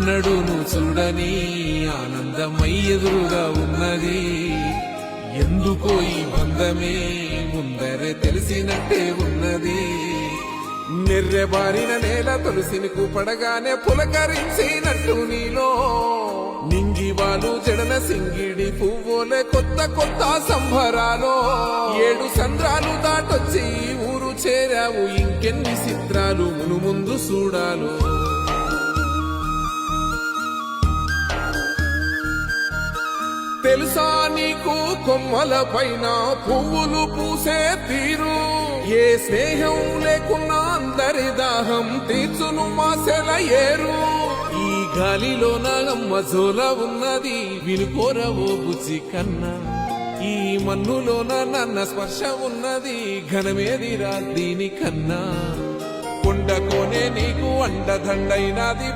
ఎన్నడూను చూడని ఆనందమై ఎదురుగా ఉన్నది. ఎందుకో ఈ బంధమే ముందరే తెలిసినట్టే ఉన్నది. నెర్రెబారిన నేల తులసిని కూపడగానే పులకరించినట్టు నీలో నింగివాలు జడన సింగిడి పువ్వులే కొత్త కొత్త సంబరాలో 7 సంద్రాలు దాటొచ్చి ఊరు చేరావు. ఇంకెన్ని చిత్రాలు మును ముందు చూడాలో. తెలుసా నీకు కొమ్మల పైన పువ్వులు పూసే తీరు? ఏ స్నేహం లేకున్నా అందరి దాహం తీర్చును మాసెల ఏరు. ఈ గాలిలో నా అమ్మ జోల ఉన్నది వినుకోరవో బుజ్జి కన్నా. ఈ మన్నులోన నన్న స్పర్శ ఉన్నది ఘనమేదిరా దీనికన్నా. కొండకోనే నీకు అండదండైనది